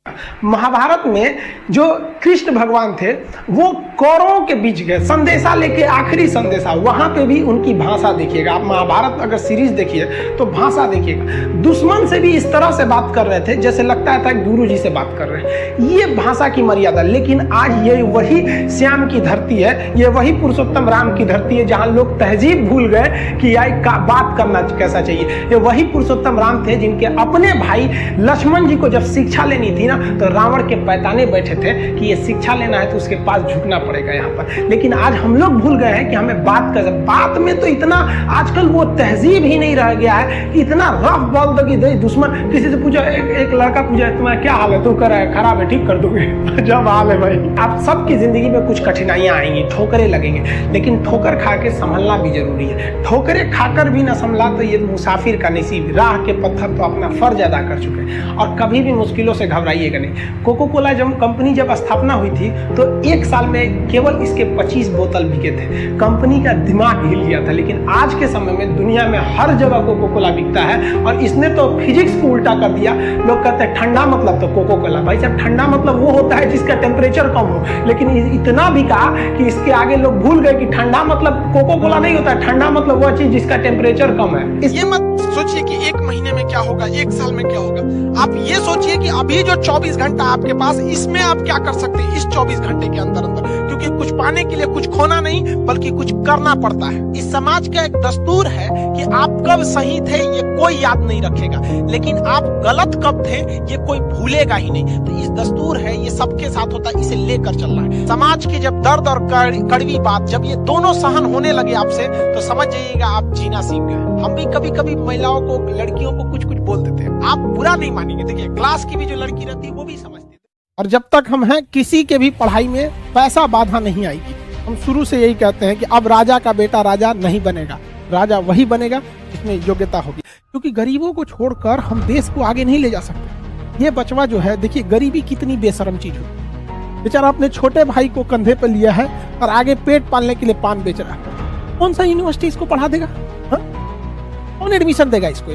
महाभारत में जो कृष्ण भगवान थे वो कौरवों के बीच गए संदेशा लेके, आखिरी संदेशा। वहां पे भी उनकी भाषा देखिएगा, आप महाभारत अगर सीरीज देखिए तो भाषा देखिएगा। दुश्मन से भी इस तरह से बात कर रहे थे जैसे लगता था गुरु जी से बात कर रहे हैं। ये भाषा की मर्यादा। लेकिन आज ये वही श्याम की धरती है, ये वही पुरुषोत्तम राम की धरती है जहां लोग तहजीब भूल गए कि बात करना कैसा चाहिए। ये वही पुरुषोत्तम राम थे जिनके अपने भाई लक्ष्मण जी को जब शिक्षा लेनी थी तो रावण के पैताने बैठे थे कि ये शिक्षा लेना है तो उसके पास झुकना पड़ेगा यहाँ पर। लेकिन आज हम लोग भूल गए हैं कि हमें बात में तो इतना आजकल वो तहजीब ही नहीं रह गया है कि इतना रफ बोल दो कि दुश्मन किसी से पूछो, एक लड़का पूछा तुम्हारा क्या हाल है, तू कर है खराब है, ठीक कर दोगे जब हाल है भाई। आप सबकी जिंदगी में कुछ कठिनाइयां आएंगी, ठोकरें लगेंगे, लेकिन ठोकर खा के संभलना भी जरूरी है। ठोकरें खाकर भी ना संभला तो ये मुसाफिर का नसीब। राह के पत्थर तो अपना फर्ज अदा कर चुके हैं और कभी भी मुश्किलों से घबराइएगा नहीं। कोको कोला कंपनी जब स्थापना हुई थी तो एक साल में केवल इसके 25 बोतल बिके थे। कंपनी का दिमाग हिल गया था। लेकिन आज के समय में दुनिया में हर जगह कोको कोला बिकता है और इसने तो फिजिक्स को उल्टा कर दिया। लोग कहते हैं ठंडा मतलब तो कोको कोला। भाई साहब, ठंडा मतलब वो होता है जिसका टेम्परेचर कम हो। लेकिन इतना बिका कि इसके आगे लोग भूल गए कि ठंडा मतलब कोको कोला नहीं होता, ठंडा मतलब वो चीज जिसका टेम्परेचर कम है। ये मत सोचिए कि एक महीने में क्या होगा, एक साल में क्या होगा। आप ये सोचिए कि अभी जो 24 घंटा आपके पास, इसमें आप क्या कर सकते हैं इस 24 घंटे के अंदर अंदर। क्योंकि कुछ पाने के लिए कुछ खोना नहीं बल्कि कुछ करना पड़ता है। इस समाज का एक दस्तूर है कि आप कब सही थे ये कोई याद नहीं रखेगा, लेकिन आप गलत कब थे ये कोई भूलेगा ही नहीं। तो इस दस्तूर है, ये सबके साथ होता है, इसे लेकर चलना है। समाज की जब दर्द और कड़वी बात जब ये दोनों सहन होने लगे आपसे तो समझ जाइएगा आप जीना सीख गए। हम भी कभी कभी महिलाओं को, लड़कियों को कुछ कुछ बोल देते हैं, आप बुरा नहीं मानेंगे। देखिए, क्लास की भी जो लड़की रहती है वो भी समझती है। और जब तक हम हैं किसी के भी पढ़ाई में पैसा बाधा नहीं आएगी। हम शुरू से यही कहते हैं कि अब राजा का बेटा राजा नहीं बनेगा, राजा वही बनेगा जिसमें योग्यता होगी। क्योंकि गरीबों को छोड़कर हम देश को आगे नहीं ले जा सकते। ये बचवा जो है, देखिए गरीबी कितनी बेशरम चीज होती। बेचारा अपने छोटे भाई को कंधे पर लिया है और आगे पेट पालने के लिए पान बेच रहा है। कौन सा यूनिवर्सिटी इसको पढ़ा देगा? कौन एडमिशन देगा इसको?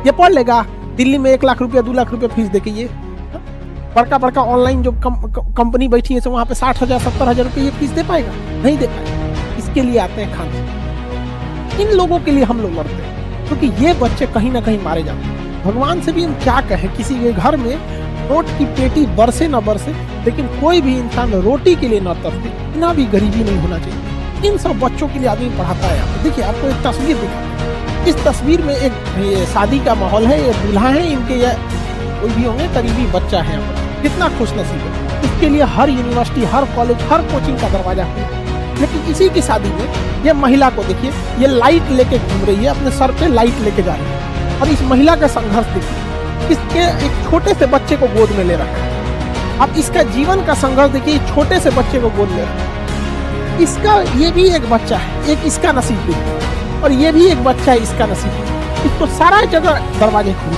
ये पढ़ लेगा दिल्ली में 1 लाख रुपया 2 लाख रुपया फीस देके। ये बड़का बड़का ऑनलाइन जो कंपनी बैठी है वहां पे 60,000 70,000 रुपये ये फीस दे पाएगा? नहीं दे पाएगा। इसके लिए आते हैं खाने। इन लोगों के लिए हम लोग लड़ते हैं क्योंकि ये बच्चे कहीं ना कहीं मारे जाते हैं। भगवान से भी हम क्या कहें, किसी के घर में नोट की पेटी बरसे न बरसे लेकिन कोई भी इंसान रोटी के लिए न तरसे, इतना भी गरीबी नहीं होना चाहिए। इन सब बच्चों के लिए आदमी पढ़ाता है। देखिए, आपको एक तस्वीर दिखा। इस तस्वीर में एक शादी का माहौल है, ये दूल्हा है, इनके ये कोई भी होंगे करीबी बच्चा है। कितना खुशनसीब है। इसके लिए हर यूनिवर्सिटी, हर कॉलेज, हर कोचिंग का दरवाजा खुला। लेकिन इसी की शादी में ये महिला को देखिए, ये लाइट लेके घूम रही है, अपने सर पे लाइट लेके जा रही है। और इस महिला का संघर्ष देखिए, इसके एक छोटे से बच्चे को गोद में ले रखा है। अब इसका जीवन का संघर्ष देखिए, छोटे से बच्चे को गोद में रखा है। इसका ये भी एक बच्चा है, एक इसका नसीब भी है और ये भी एक बच्चा है, इसका नसीब है। इसको सारा जगह दरवाजे खुले,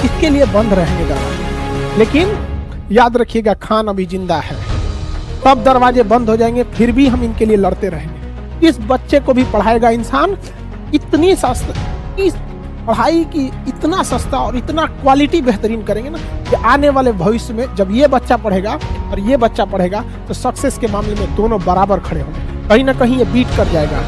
इसके लिए बंद रहेंगे दरवाजे। लेकिन याद रखिएगा, खान अभी जिंदा है, तब दरवाजे बंद हो जाएंगे, फिर भी हम इनके लिए लड़ते रहेंगे। इस बच्चे को भी पढ़ाएगा इंसान। इतनी सस्ता, इस पढ़ाई की इतना सस्ता और इतना क्वालिटी बेहतरीन करेंगे ना कि आने वाले भविष्य में जब ये बच्चा पढ़ेगा और ये बच्चा पढ़ेगा तो सक्सेस के मामले में दोनों बराबर खड़े होंगे। कहीं ना कहीं ये बीट कर जाएगा।